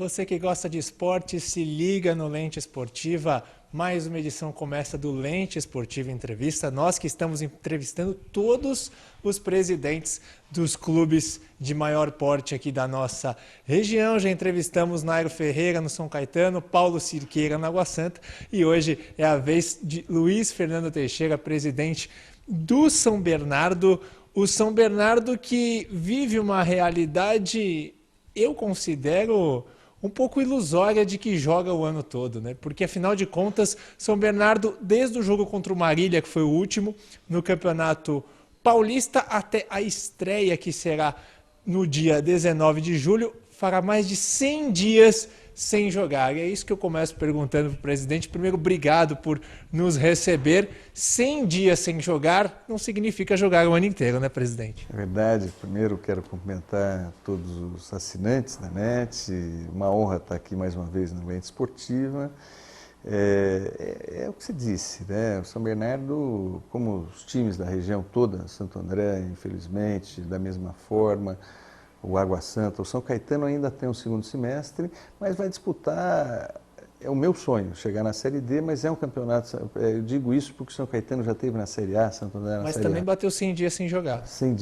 você que gosta de esporte, se liga no Lente Esportiva. Mais uma edição começa do Lente Esportiva Entrevista. Nós que estamos entrevistando todos os presidentes dos clubes de maior porte aqui da nossa região. Já entrevistamos Nairo Ferreira no São Caetano, Paulo Cirqueira na Água Santa e hoje é a vez de Luiz Fernando Teixeira, presidente do São Bernardo. O São Bernardo que vive uma realidade, eu considero, um pouco ilusória de que joga o ano todo, né? Porque, afinal de contas, São Bernardo, desde o jogo contra o Marília, que foi o último, no Campeonato Paulista, até a estreia, que será no dia 19 de julho, fará mais de 100 dias sem jogar. E é isso que eu começo perguntando para o presidente. Primeiro, obrigado por nos receber. 100 dias sem jogar não significa jogar o ano inteiro, né, presidente? É verdade. Primeiro, quero cumprimentar todos os assinantes da NET. Uma honra estar aqui mais uma vez na Lente Esportiva. É o que você disse, né? O São Bernardo, como os times da região toda, Santo André, infelizmente, da mesma forma, o Água Santa, o São Caetano ainda tem um segundo semestre, mas vai disputar, é o meu sonho, chegar na Série D, mas é um campeonato, eu digo isso porque o São Caetano já esteve na Série A, Santo André na Mas Série A. também bateu 100 dias sem jogar. Sem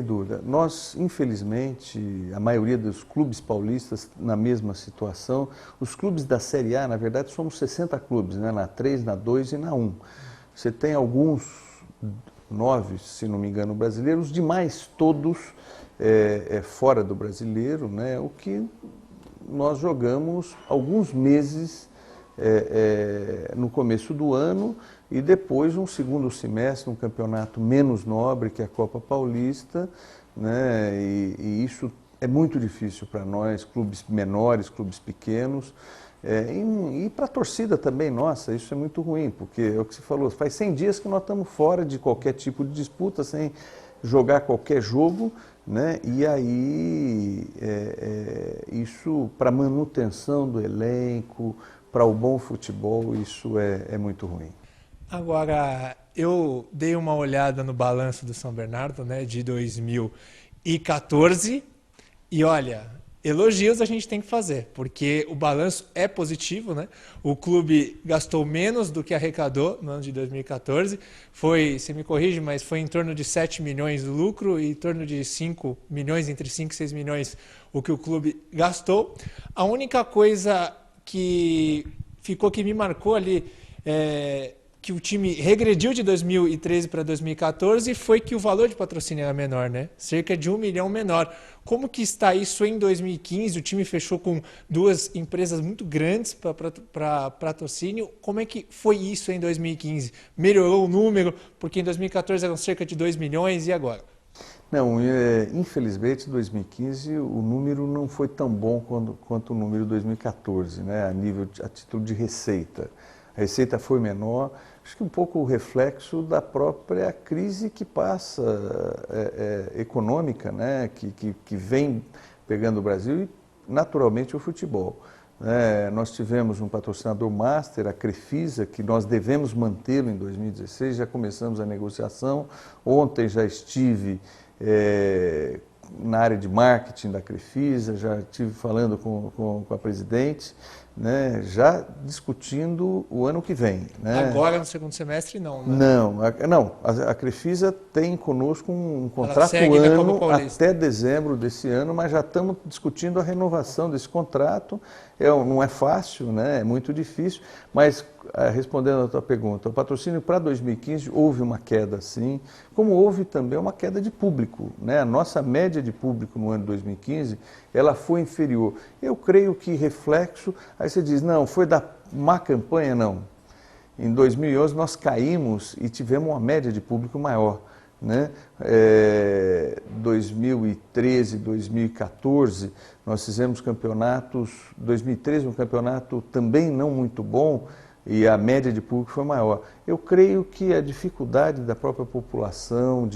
dúvida. Nós, infelizmente, a maioria dos clubes paulistas na mesma situação, os clubes da Série A, na verdade, somos 60 clubes, né? Na 3, na 2 e na 1. Você tem alguns, 9, se não me engano, brasileiros, os demais todos fora do brasileiro, né? O que nós jogamos alguns meses no começo do ano e depois um segundo semestre, um campeonato menos nobre que a Copa Paulista, né? E isso é muito difícil para nós, clubes menores, clubes pequenos, e para a torcida também, nossa, isso é muito ruim, porque é o que você falou, faz 100 dias que nós estamos fora de qualquer tipo de disputa, sem jogar qualquer jogo, né? E aí isso para manutenção do elenco, para o bom futebol, isso é muito ruim. Agora, eu dei uma olhada no balanço do São Bernardo, né, de 2014 e olha, elogios a gente tem que fazer, porque o balanço é positivo, né? O clube gastou menos do que arrecadou no ano de 2014. Foi, você me corrige, mas foi em torno de 7 milhões de lucro e em torno de 5 milhões, entre 5 e 6 milhões, o que o clube gastou. A única coisa que ficou, que me marcou ali, que o time regrediu de 2013 para 2014 foi que o valor de patrocínio era menor, né? Cerca de 1 milhão menor. Como que está isso em 2015? O time fechou com duas empresas muito grandes para patrocínio. Como é que foi isso em 2015? Melhorou o número? Porque em 2014 eram cerca de 2 milhões e agora? Não, infelizmente, em 2015 o número não foi tão bom quanto o número de 2014, né? A título de receita. A receita foi menor, acho que um pouco o reflexo da própria crise que passa econômica, né? Que vem pegando o Brasil e, naturalmente, o futebol. Nós tivemos um patrocinador master, a Crefisa, que nós devemos mantê-lo em 2016, já começamos a negociação. Ontem já estive na área de marketing da Crefisa, já estive falando com a presidente, né, já discutindo o ano que vem. Né? Agora, no segundo semestre, não, né? Não, a Crefisa tem conosco um contrato ano até dezembro desse ano, mas já estamos discutindo a renovação desse contrato. Não é fácil, né? É muito difícil, mas respondendo a tua pergunta, o patrocínio para 2015 houve uma queda sim, como houve também uma queda de público, né? A nossa média de público no ano de 2015, ela foi inferior. Eu creio que reflexo, aí você diz, não, foi da má campanha, não. Em 2011 nós caímos e tivemos uma média de público maior. Né? 2013, 2014, nós fizemos campeonatos, 2013 um campeonato também não muito bom e a média de público foi maior. Eu creio que a dificuldade da própria população,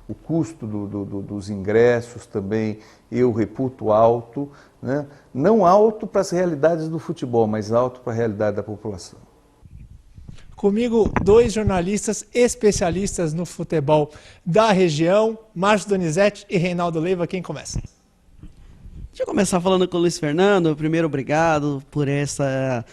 o custo dos ingressos também, eu reputo alto, né? Não alto para as realidades do futebol, mas alto para a realidade da população. Comigo, dois jornalistas especialistas no futebol da região, Márcio Donizete e Reinaldo Leiva. Quem começa? Deixa eu começar falando com o Luiz Fernando. Primeiro, obrigado por essa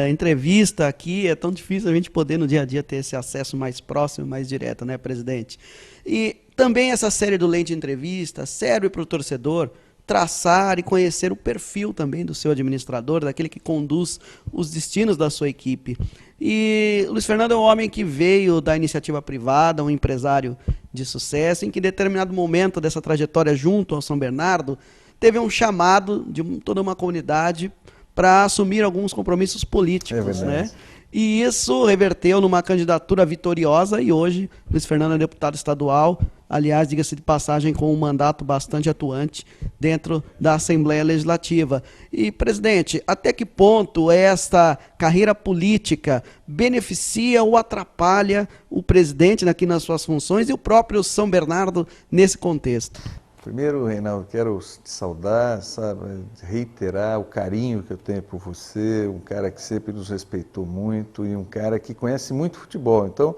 entrevista aqui. É tão difícil a gente poder no dia a dia ter esse acesso mais próximo, mais direto, né, presidente? E também essa série do Lente Entrevista serve para o torcedor traçar e conhecer o perfil também do seu administrador, daquele que conduz os destinos da sua equipe. E o Luiz Fernando é um homem que veio da iniciativa privada, um empresário de sucesso, em que em determinado momento dessa trajetória junto ao São Bernardo, teve um chamado de toda uma comunidade para assumir alguns compromissos políticos, né? E isso reverteu numa candidatura vitoriosa e hoje Luiz Fernando é deputado estadual, aliás, diga-se de passagem, com um mandato bastante atuante dentro da Assembleia Legislativa. E, presidente, até que ponto esta carreira política beneficia ou atrapalha o presidente aqui nas suas funções e o próprio São Bernardo nesse contexto? Primeiro, Reinaldo, quero te saudar, sabe, reiterar o carinho que eu tenho por você, um cara que sempre nos respeitou muito e um cara que conhece muito futebol. Então,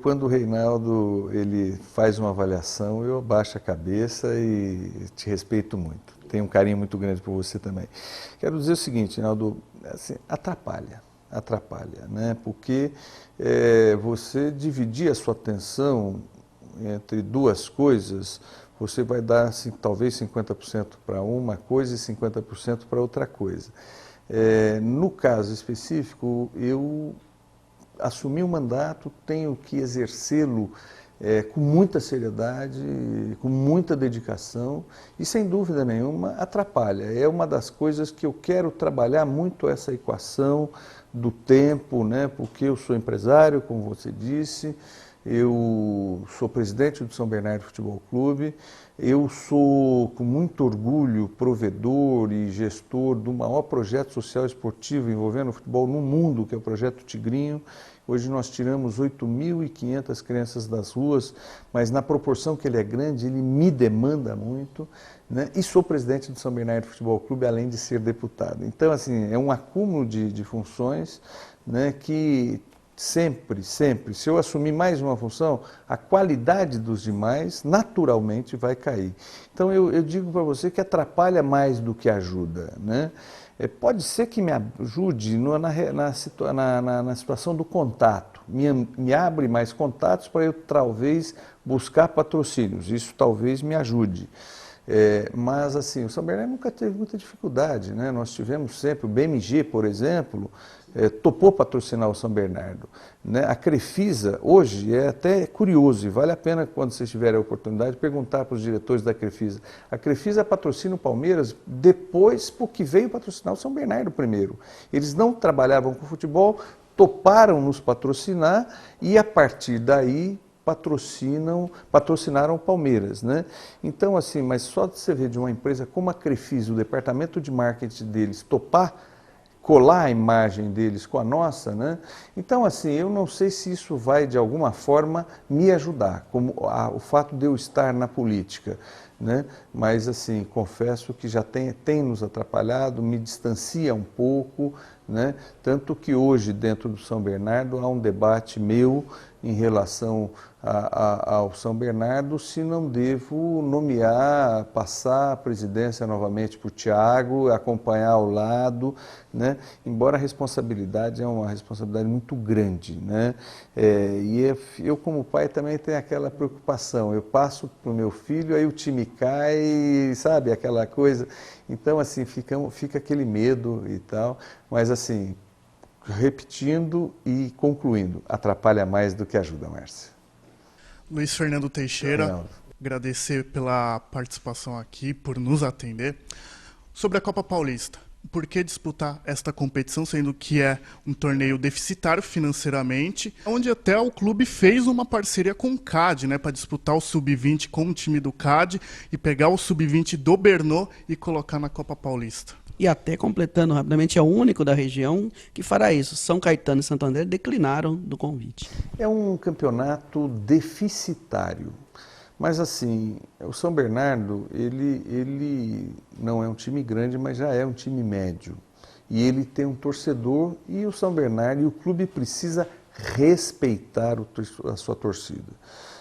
quando o Reinaldo ele faz uma avaliação, eu abaixo a cabeça e te respeito muito. Tenho um carinho muito grande por você também. Quero dizer o seguinte, Reinaldo, assim, atrapalha, né? Porque você dividir a sua atenção entre duas coisas, você vai dar assim, talvez 50% para uma coisa e 50% para outra coisa. No caso específico, eu assumi o mandato, tenho que exercê-lo com muita seriedade, com muita dedicação e, sem dúvida nenhuma, atrapalha. É uma das coisas que eu quero trabalhar muito essa equação do tempo, né? Porque eu sou empresário, como você disse, eu sou presidente do São Bernardo Futebol Clube, eu sou, com muito orgulho, provedor e gestor do maior projeto social esportivo envolvendo o futebol no mundo, que é o Projeto Tigrinho. Hoje nós tiramos 8.500 crianças das ruas, mas na proporção que ele é grande, ele me demanda muito, né? E sou presidente do São Bernardo Futebol Clube, além de ser deputado. Então, assim, é um acúmulo de funções, né, que sempre, se eu assumir mais uma função, a qualidade dos demais naturalmente vai cair. Então eu digo para você que atrapalha mais do que ajuda, né? Pode ser que me ajude na situação do contato, me abre mais contatos para eu talvez buscar patrocínios, isso talvez me ajude. Mas assim, o São Bernardo nunca teve muita dificuldade, né? Nós tivemos sempre, o BMG, por exemplo, topou patrocinar o São Bernardo, né? A Crefisa, hoje, é até curioso, e vale a pena, quando vocês tiverem a oportunidade, perguntar para os diretores da Crefisa. A Crefisa patrocina o Palmeiras depois, porque veio patrocinar o São Bernardo primeiro. Eles não trabalhavam com futebol, toparam nos patrocinar e, a partir daí, patrocinaram o Palmeiras, né? Então, assim, mas só de você ver de uma empresa como a Crefisa, o departamento de marketing deles, topar, colar a imagem deles com a nossa, né? Então, assim, eu não sei se isso vai, de alguma forma, me ajudar, como o fato de eu estar na política, né? Mas, assim, confesso que já tem nos atrapalhado, me distancia um pouco, né? Tanto que hoje, dentro do São Bernardo, há um debate meu em relação ao São Bernardo, se não devo nomear, passar a presidência novamente para o Thiago, acompanhar ao lado, né? Embora a responsabilidade é uma responsabilidade muito grande, né? Eu, como pai, também tenho aquela preocupação, eu passo para o meu filho, aí o time cai, sabe, aquela coisa. Então, assim, fica aquele medo e tal, mas assim, repetindo e concluindo, atrapalha mais do que ajuda, Márcia. Luiz Fernando Teixeira, agradecer pela participação aqui, por nos atender. Sobre a Copa Paulista, por que disputar esta competição, sendo que é um torneio deficitário financeiramente, onde até o clube fez uma parceria com o CAD, né, para disputar o Sub-20 com o time do CAD e pegar o Sub-20 do Bernô e colocar na Copa Paulista. E até completando rapidamente, é o único da região que fará isso. São Caetano e Santo André declinaram do convite. É um campeonato deficitário. Mas assim, o São Bernardo, ele não é um time grande, mas já é um time médio. E ele tem um torcedor e o São Bernardo e o clube precisa respeitar a sua torcida.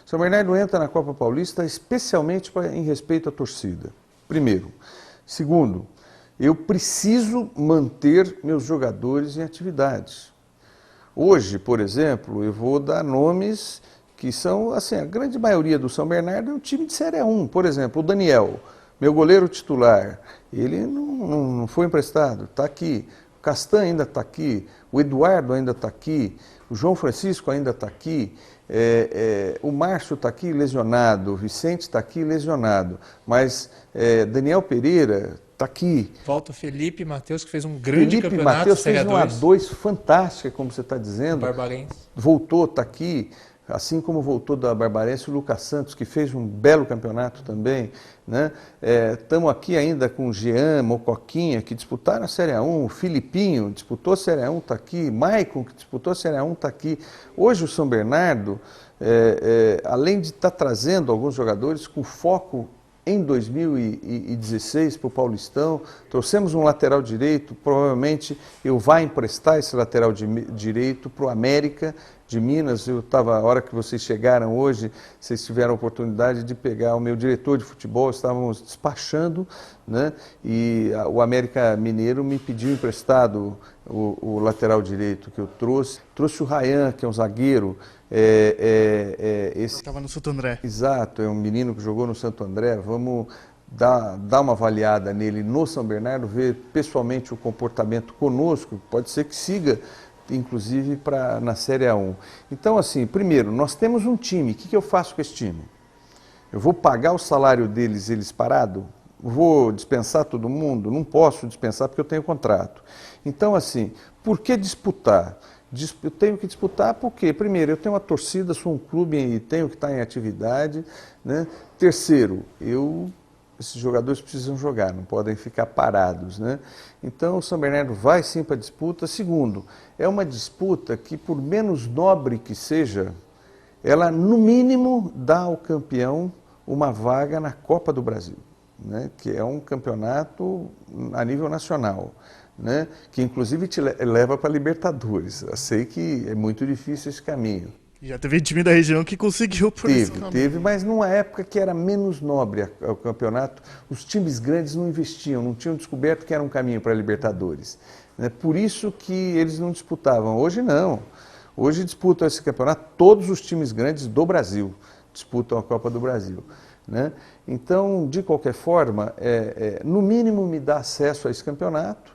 O São Bernardo entra na Copa Paulista especialmente em respeito à torcida. Primeiro. Segundo, eu preciso manter meus jogadores em atividades. Hoje, por exemplo, eu vou dar nomes que são, assim, a grande maioria do São Bernardo é um time de Série A1. Por exemplo, o Daniel, meu goleiro titular, ele não foi emprestado, está aqui. O Castan ainda está aqui, o Eduardo ainda está aqui, o João Francisco ainda está aqui, o Márcio está aqui lesionado, o Vicente está aqui lesionado, mas Daniel Pereira está aqui. Volta o Felipe Matheus, que fez um grande Felipe campeonato. Matheus fez uma A2. A2 fantástica, como você está dizendo. Barbarense. Voltou, está aqui. Assim como voltou da Barbarense o Lucas Santos, que fez um belo campeonato também. Estamos aqui ainda com o Jean, Mocoquinha, que disputaram a Série A1, o Filipinho disputou a Série A1, está aqui, Maicon, que disputou a Série A1, está aqui. Hoje o São Bernardo, além de estar trazendo alguns jogadores com foco em 2016 para o Paulistão, trouxemos um lateral direito, provavelmente eu vou emprestar esse lateral direito para o América de Minas. Eu estava, a hora que vocês chegaram hoje, vocês tiveram a oportunidade de pegar o meu diretor de futebol, estávamos despachando, né? E o América Mineiro me pediu emprestado o lateral direito que eu trouxe. Trouxe o Rayan, que é um zagueiro. Esse Estava no Santo André. Exato, é um menino que jogou no Santo André. Vamos dar uma avaliada nele no São Bernardo, ver pessoalmente o comportamento conosco. Pode ser que siga, inclusive, na Série A1. Então, assim, primeiro, nós temos um time. O que eu faço com esse time? Eu vou pagar o salário eles parado? Vou dispensar todo mundo? Não posso dispensar porque eu tenho contrato. Então, assim, por que disputar? Eu tenho que disputar porque, primeiro, eu tenho uma torcida, sou um clube e tenho que estar em atividade, né? Terceiro, esses jogadores precisam jogar, não podem ficar parados, né? Então, o São Bernardo vai sim para a disputa. Segundo, é uma disputa que, por menos nobre que seja, ela, no mínimo, dá ao campeão uma vaga na Copa do Brasil, né? Que é um campeonato a nível nacional, né? Que inclusive te leva para a Libertadores. Eu sei que é muito difícil esse caminho. Já teve time da região que conseguiu por esse caminho. Teve, mas numa época que era menos nobre o campeonato, os times grandes não investiam, não tinham descoberto que era um caminho para a Libertadores, né? Por isso que eles não disputavam. Hoje não. Hoje disputam esse campeonato todos os times grandes do Brasil, disputam a Copa do Brasil, né? Então, de qualquer forma, no mínimo me dá acesso a esse campeonato.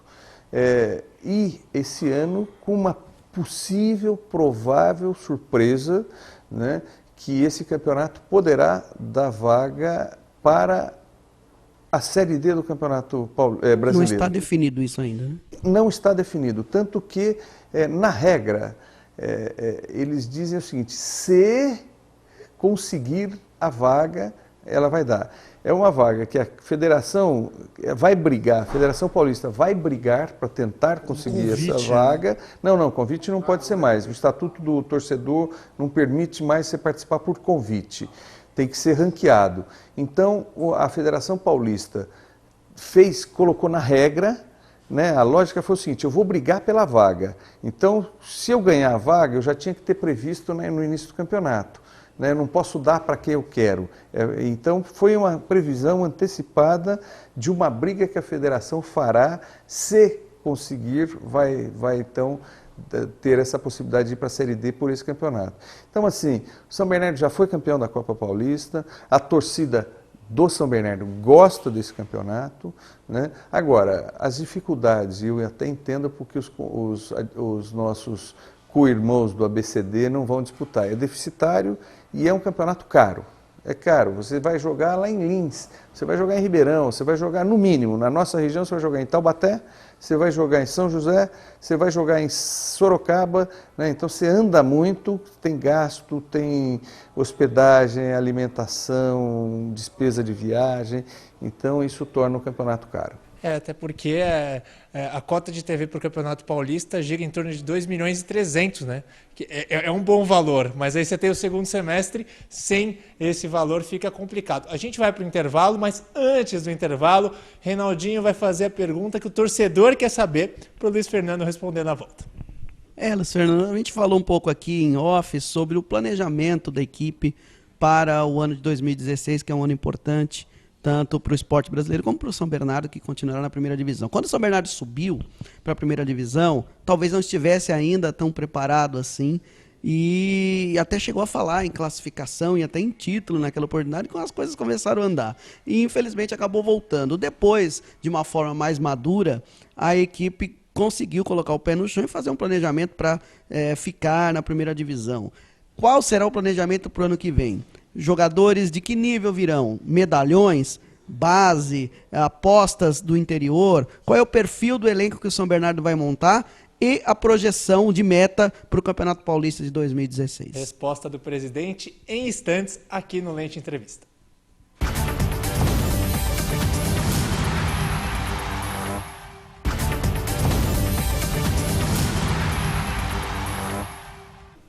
E esse ano com uma possível, provável surpresa, né, que esse campeonato poderá dar vaga para a Série D do Campeonato Brasileiro. Não está definido isso ainda, né? Não está definido, tanto que, na regra, eles dizem o seguinte: se conseguir a vaga, ela vai dar. É uma vaga que a federação vai brigar, a Federação Paulista vai brigar para tentar conseguir essa vaga. Não, convite não pode ser mais. O Estatuto do Torcedor não permite mais você participar por convite. Tem que ser ranqueado. Então, a Federação Paulista colocou na regra, né? A lógica foi o seguinte: eu vou brigar pela vaga. Então, se eu ganhar a vaga, eu já tinha que ter previsto, né, no início do campeonato. Eu não posso dar para quem eu quero. Então, foi uma previsão antecipada de uma briga que a federação fará. Se conseguir, vai então ter essa possibilidade de ir para a Série D por esse campeonato. Então, assim, o São Bernardo já foi campeão da Copa Paulista, a torcida do São Bernardo gosta desse campeonato, né? Agora, as dificuldades, e eu até entendo porque os nossos co-irmãos do ABCD não vão disputar. É deficitário e é um campeonato caro. É caro. Você vai jogar lá em Lins, você vai jogar em Ribeirão, você vai jogar no mínimo. Na nossa região você vai jogar em Taubaté, você vai jogar em São José, você vai jogar em Sorocaba, né? Então você anda muito, tem gasto, tem hospedagem, alimentação, despesa de viagem. Então isso torna o campeonato caro. Até porque a cota de TV para o Campeonato Paulista gira em torno de 2.300.000, né? Que é um bom valor, mas aí você tem o segundo semestre, sem esse valor fica complicado. A gente vai para o intervalo, mas antes do intervalo, Reinaldinho vai fazer a pergunta que o torcedor quer saber para o Luiz Fernando responder na volta. Luiz Fernando, a gente falou um pouco aqui em off sobre o planejamento da equipe para o ano de 2016, que é um ano importante. tanto para o esporte brasileiro como para o São Bernardo, que continuará na primeira divisão. Quando o São Bernardo subiu para a primeira divisão, talvez não estivesse ainda tão preparado assim, e até chegou a falar em classificação e até em título naquela oportunidade, quando as coisas começaram a andar. E infelizmente acabou voltando. Depois, de uma forma mais madura, a equipe conseguiu colocar o pé no chão e fazer um planejamento para ficar na primeira divisão. Qual será o planejamento para o ano que vem? Jogadores de que nível virão? Medalhões? Base? Apostas do interior? Qual é o perfil do elenco que o São Bernardo vai montar? E a projeção de meta para o Campeonato Paulista de 2016. Resposta do presidente em instantes aqui no Lente Entrevista.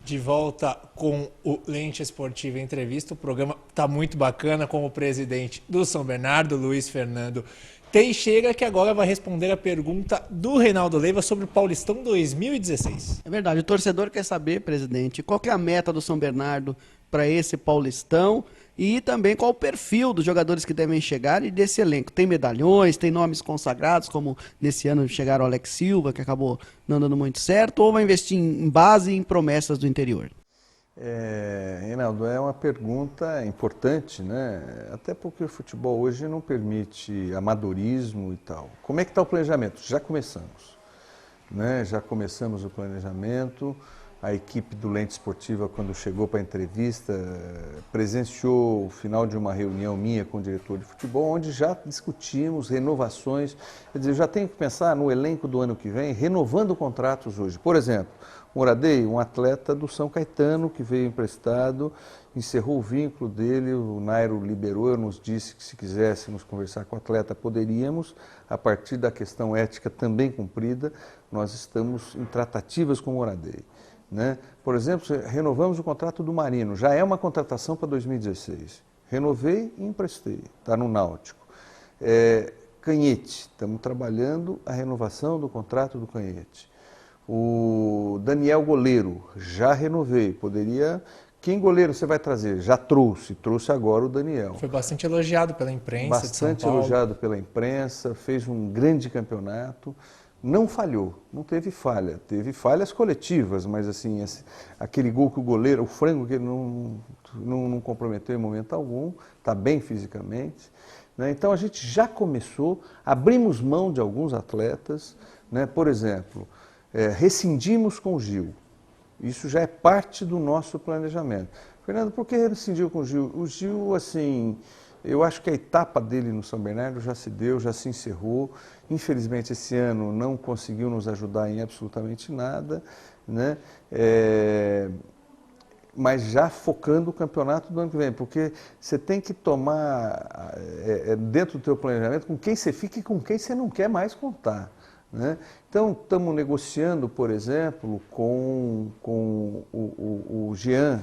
De volta com o Lente Esportivo Entrevista. O programa está muito bacana com o presidente do São Bernardo, Luiz Fernando Teixeira, que agora vai responder a pergunta do Reinaldo Leiva sobre o Paulistão 2016. É verdade, o torcedor quer saber, presidente, qual que é a meta do São Bernardo para esse Paulistão e também qual o perfil dos jogadores que devem chegar e desse elenco. Tem medalhões, tem nomes consagrados, como nesse ano chegaram o Alex Silva, que acabou não dando muito certo, ou vai investir em base e em promessas do interior? Reinaldo, é uma pergunta importante, né? Até porque o futebol hoje não permite amadorismo e tal. Como é que está o planejamento? Já começamos, né? Já começamos o planejamento. A equipe do Lente Esportiva, quando chegou para a entrevista, presenciou o final de uma reunião minha com o diretor de futebol, onde já discutimos renovações. Quer dizer, eu já tenho que pensar no elenco do ano que vem, renovando contratos hoje. Por exemplo, Moradei, um atleta do São Caetano que veio emprestado, encerrou o vínculo dele, o Nairo liberou, nos disse que se quiséssemos conversar com o atleta poderíamos, a partir da questão ética também cumprida, nós estamos em tratativas com o Moradei. Né? Por exemplo, renovamos o contrato do Marino, já é uma contratação para 2016. Renovei e emprestei, está no Náutico. Canhete, estamos trabalhando a renovação do contrato do Canhete. O Daniel Goleiro, já renovei, poderia... Quem goleiro você vai trazer? Já trouxe agora o Daniel. Foi bastante elogiado pela imprensa bastante de São Paulo. Elogiado pela imprensa, fez um grande campeonato, não falhou, não teve falha, teve falhas coletivas, mas assim, aquele gol que o goleiro, o frango que ele não comprometeu em momento algum, está bem fisicamente, né? Então a gente já começou, abrimos mão de alguns atletas, né? Por exemplo, rescindimos com o Gil. Isso já é parte do nosso planejamento. Fernando, por que rescindiu com o Gil? O Gil, assim, eu acho que a etapa dele no São Bernardo já se deu, já se encerrou. Infelizmente, esse ano não conseguiu nos ajudar em absolutamente nada, né? Mas já focando o campeonato do ano que vem, porque você tem que tomar, dentro do teu planejamento, com quem você fica e com quem você não quer mais contar. Né? Então, estamos negociando, por exemplo, com o Jean,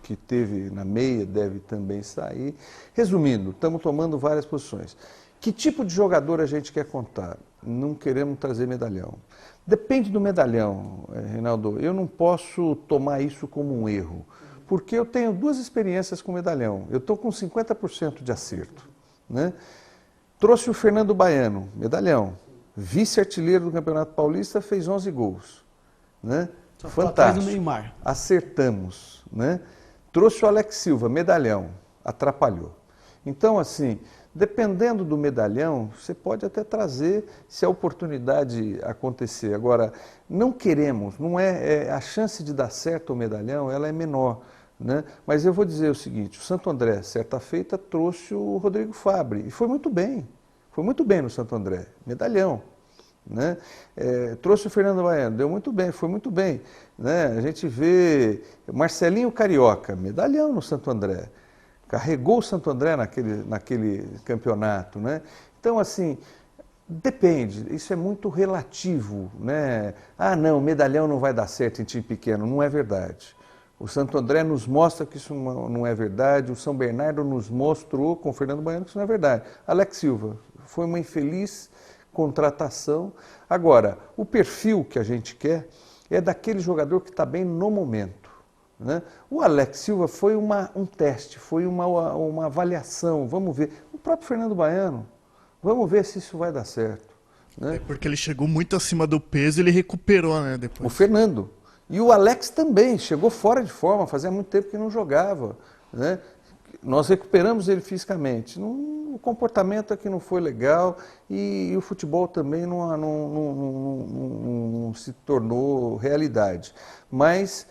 que teve na meia, deve também sair. Resumindo, estamos tomando várias posições. Que tipo de jogador a gente quer contar? Não queremos trazer medalhão. Depende do medalhão, Reinaldo. Eu não posso tomar isso como um erro, porque eu tenho 2 experiências com medalhão. Eu estou com 50% de acerto. Né? Trouxe o Fernando Baiano, medalhão. Vice-artilheiro do Campeonato Paulista, fez 11 gols. Né? Fantástico. Do Neymar. Acertamos. Né? Trouxe o Alex Silva, medalhão. Atrapalhou. Então, assim, dependendo do medalhão, você pode até trazer se a oportunidade acontecer. Agora, não queremos, não a chance de dar certo o medalhão, ela é menor. Né? Mas eu vou dizer o seguinte, o Santo André, certa feita, trouxe o Rodrigo Fabre, e foi muito bem. Foi muito bem no Santo André, medalhão. Né? Trouxe o Fernando Baiano, deu muito bem, foi muito bem. Né? A gente vê Marcelinho Carioca, medalhão no Santo André. Carregou o Santo André naquele campeonato. Né? Então, assim, depende, isso é muito relativo. Né? Ah, não, medalhão não vai dar certo em time pequeno, não é verdade. O Santo André nos mostra que isso não é verdade, o São Bernardo nos mostrou com o Fernando Baiano que isso não é verdade. Alex Silva, foi uma infeliz contratação. Agora, o perfil que a gente quer é daquele jogador que está bem no momento. Né? O Alex Silva foi um teste, foi uma avaliação, vamos ver. próprio Fernando Baiano. Vamos ver se isso vai dar certo. Né? É porque ele chegou muito acima do peso e ele recuperou, né, depois. O Fernando. E o Alex também, chegou fora de forma, fazia muito tempo que não jogava. Né? Nós recuperamos ele fisicamente. O comportamento é que não foi legal e o futebol também não se tornou realidade. Mas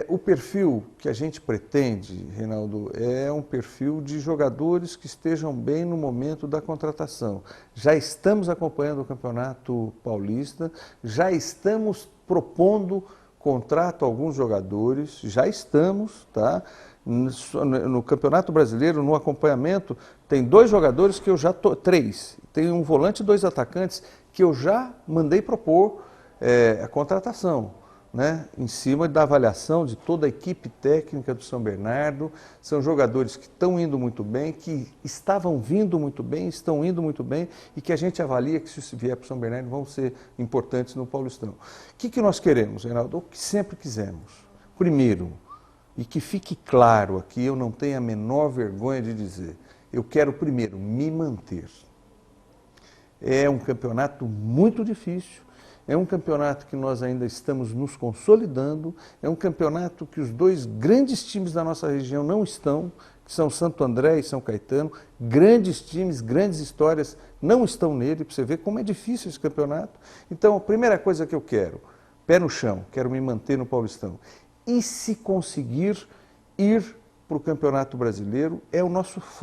o perfil que a gente pretende, Reinaldo, é um perfil de jogadores que estejam bem no momento da contratação. Já estamos acompanhando o Campeonato Paulista, já estamos propondo contrato a alguns jogadores, já estamos, tá? No Campeonato Brasileiro, no acompanhamento, tem 2 jogadores que eu já... 3. Tem um volante e 2 atacantes que eu já mandei propor a contratação, né? Em cima da avaliação de toda a equipe técnica do São Bernardo. São jogadores que estão indo muito bem, que estavam vindo muito bem, estão indo muito bem e que a gente avalia que se vier para o São Bernardo vão ser importantes no Paulistão. O que nós queremos, Reinaldo? O que sempre quisemos. Primeiro, e que fique claro aqui, eu não tenho a menor vergonha de dizer, eu quero primeiro me manter. É um campeonato muito difícil, é um campeonato que nós ainda estamos nos consolidando, é um campeonato que os 2 grandes times da nossa região não estão, que são Santo André e São Caetano, grandes times, grandes histórias, não estão nele, para você ver como é difícil esse campeonato. Então, a primeira coisa que eu quero, pé no chão, quero me manter no Paulistão. E se conseguir ir para o Campeonato Brasileiro, é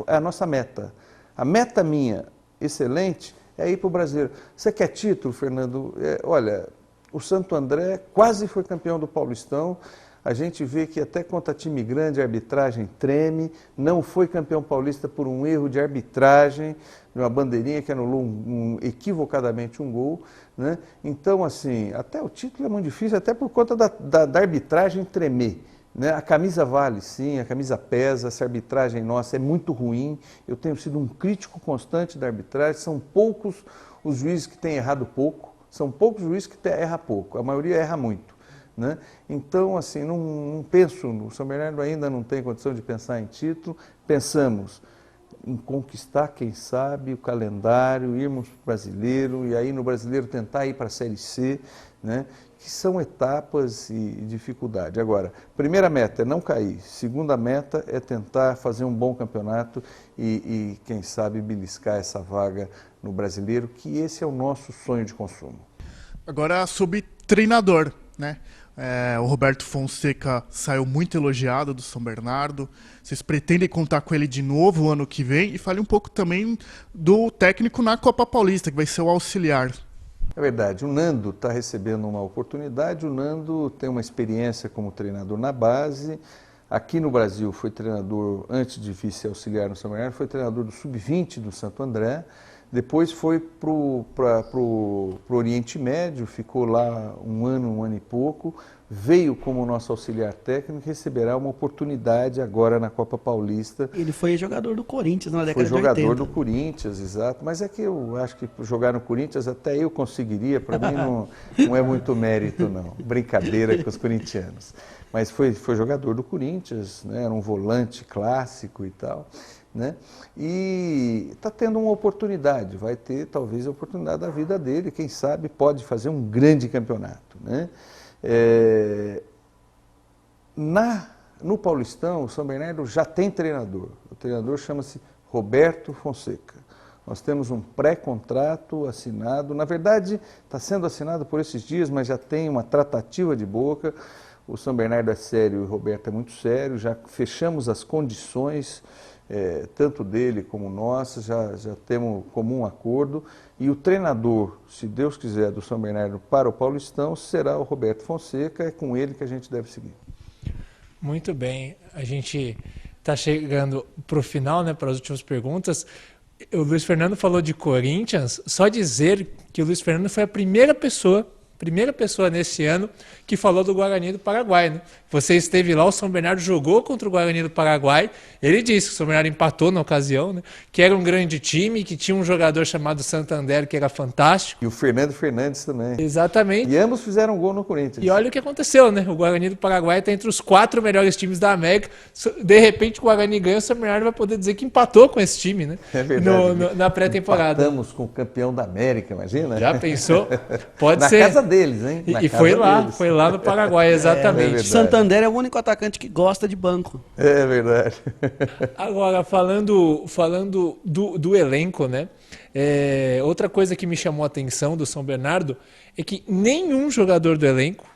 a nossa meta. A meta minha, excelente, é ir para o Brasileiro. Você quer título, Fernando? Olha, o Santo André quase foi campeão do Paulistão. A gente vê que até contra time grande a arbitragem treme. Não foi campeão paulista por um erro de arbitragem, de uma bandeirinha que anulou equivocadamente um gol. Né? Então, assim, até o título é muito difícil, até por conta da arbitragem tremer. Né? A camisa vale, sim, a camisa pesa, essa arbitragem nossa é muito ruim. Eu tenho sido um crítico constante da arbitragem, são poucos os juízes que têm errado pouco, são poucos os juízes que erram pouco, a maioria erra muito. Né? Então, assim, não penso, o São Bernardo ainda não tem condição de pensar em título, pensamos em conquistar, quem sabe, o calendário, irmos para o Brasileiro, e aí no Brasileiro tentar ir para a Série C, né? Que são etapas e dificuldade. Agora, primeira meta é não cair, segunda meta é tentar fazer um bom campeonato e quem sabe, beliscar essa vaga no Brasileiro, que esse é o nosso sonho de consumo. Agora, sobre treinador, né? O Roberto Fonseca saiu muito elogiado do São Bernardo. Vocês pretendem contar com ele de novo o ano que vem? E fale um pouco também do técnico na Copa Paulista, que vai ser o auxiliar. É verdade, o Nando está recebendo uma oportunidade. O Nando tem uma experiência como treinador na base. Aqui no Brasil foi treinador, antes de vice-auxiliar no São Bernardo, foi treinador do Sub-20 do Santo André. Depois foi para o Oriente Médio, ficou lá um ano e pouco, veio como nosso auxiliar técnico e receberá uma oportunidade agora na Copa Paulista. Ele foi jogador do Corinthians na década de 80. Foi jogador do Corinthians, exato, mas é que eu acho que jogar no Corinthians até eu conseguiria, para mim não é muito mérito não, brincadeira com os corintianos. Mas foi jogador do Corinthians, né? Era um volante clássico e tal. Né? E está tendo uma oportunidade, vai ter talvez a oportunidade da vida dele, quem sabe pode fazer um grande campeonato. Né? No Paulistão, o São Bernardo já tem treinador, o treinador chama-se Roberto Fonseca. Nós temos um pré-contrato assinado, na verdade está sendo assinado por esses dias, mas já tem uma tratativa de boca. O São Bernardo é sério e o Roberto é muito sério, já fechamos as condições, tanto dele como nossas, já temos comum acordo, e o treinador, se Deus quiser, do São Bernardo para o Paulistão será o Roberto Fonseca, é com ele que a gente deve seguir. Muito bem, a gente está chegando para o final, né, para as últimas perguntas. O Luiz Fernando falou de Corinthians, só dizer que o Luiz Fernando foi a primeira pessoa Primeira pessoa nesse ano que falou do Guarani do Paraguai, né? Você esteve lá, o São Bernardo jogou contra o Guarani do Paraguai. Ele disse que o São Bernardo empatou na ocasião, né? Que era um grande time, que tinha um jogador chamado Santander que era fantástico. E o Fernando Fernandes também. Exatamente. E ambos fizeram gol no Corinthians. E olha o que aconteceu, né? O Guarani do Paraguai está entre os 4 melhores times da América. De repente o Guarani ganha, o São Bernardo vai poder dizer que empatou com esse time, né? É verdade. Na pré-temporada. Empatamos com o campeão da América, imagina? Já pensou? Pode Na ser. casa deles, hein? E foi lá, deles. foi lá no Paraguai, exatamente. Santander é o único atacante que gosta de banco. É verdade. Agora, falando do elenco, né? Outra coisa que me chamou a atenção do São Bernardo é que nenhum jogador do elenco,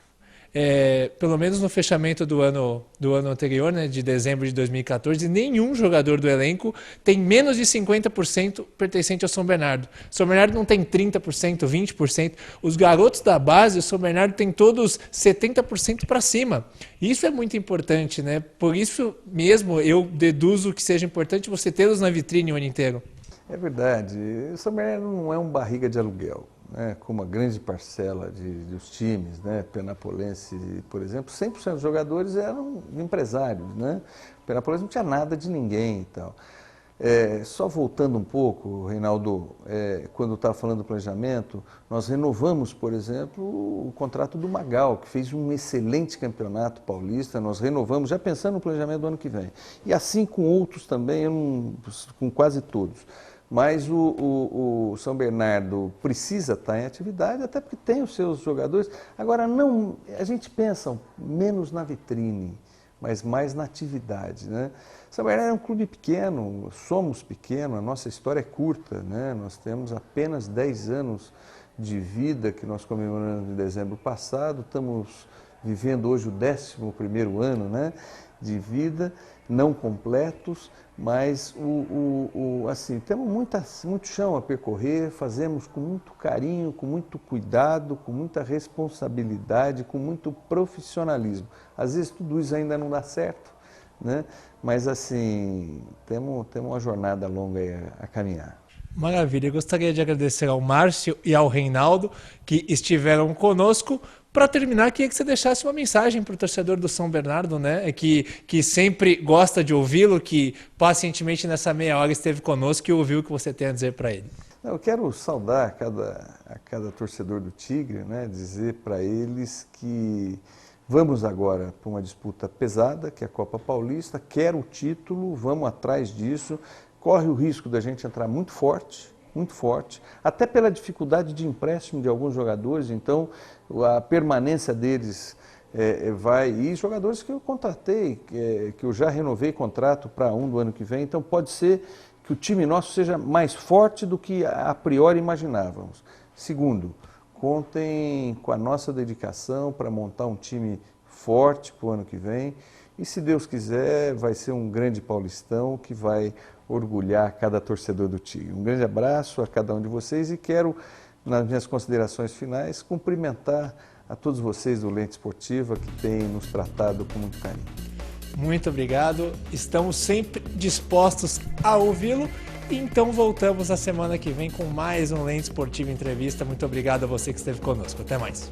pelo menos no fechamento do ano anterior, né, de dezembro de 2014, nenhum jogador do elenco tem menos de 50% pertencente ao São Bernardo. O São Bernardo não tem 30%, 20%. Os garotos da base, o São Bernardo tem todos 70% para cima. Isso é muito importante, né? Por isso mesmo eu deduzo que seja importante você tê-los na vitrine o ano inteiro. É verdade. O São Bernardo não é um barriga de aluguel, né? Como a grande parcela dos times, né? Penapolense, por exemplo, 100% dos jogadores eram empresários, né? O Penapolense não tinha nada de ninguém e tal. Só voltando um pouco, Reinaldo, quando eu estava falando do planejamento, nós renovamos, por exemplo, o contrato do Magal, que fez um excelente campeonato paulista, nós renovamos já pensando no planejamento do ano que vem. E assim com outros também, com quase todos. Mas o São Bernardo precisa estar em atividade, até porque tem os seus jogadores. Agora, não, a gente pensa menos na vitrine, mas mais na atividade, né? São Bernardo é um clube pequeno, somos pequenos, a nossa história é curta, né? Nós temos apenas 10 anos de vida que nós comemoramos em dezembro passado, estamos vivendo hoje o 11º ano, né, de vida, não completos, mas assim, temos muito chão a percorrer, fazemos com muito carinho, com muito cuidado, com muita responsabilidade, com muito profissionalismo. Às vezes tudo isso ainda não dá certo, né? Mas assim, temos uma jornada longa aí a caminhar. Maravilha, eu gostaria de agradecer ao Márcio e ao Reinaldo que estiveram conosco. Para terminar, queria que você deixasse uma mensagem para o torcedor do São Bernardo, né? Que sempre gosta de ouvi-lo, que pacientemente nessa meia hora esteve conosco e ouviu o que você tem a dizer para ele. Eu quero saudar a cada torcedor do Tigre, né? Dizer para eles que vamos agora para uma disputa pesada, que é a Copa Paulista, quero o título, vamos atrás disso, corre o risco da gente entrar muito forte, até pela dificuldade de empréstimo de alguns jogadores, então a permanência deles e jogadores que eu contratei, que eu já renovei contrato para do ano que vem, então pode ser que o time nosso seja mais forte do que a priori imaginávamos. Segundo, contem com a nossa dedicação para montar um time forte para o ano que vem e, se Deus quiser, vai ser um grande paulistão que vai orgulhar cada torcedor do Tigre. Um grande abraço a cada um de vocês e quero, nas minhas considerações finais, cumprimentar a todos vocês do Lente Esportiva que têm nos tratado com muito carinho. Muito obrigado, estamos sempre dispostos a ouvi-lo. Então voltamos na semana que vem com mais um Lente Esportiva Entrevista. Muito obrigado a você que esteve conosco. Até mais.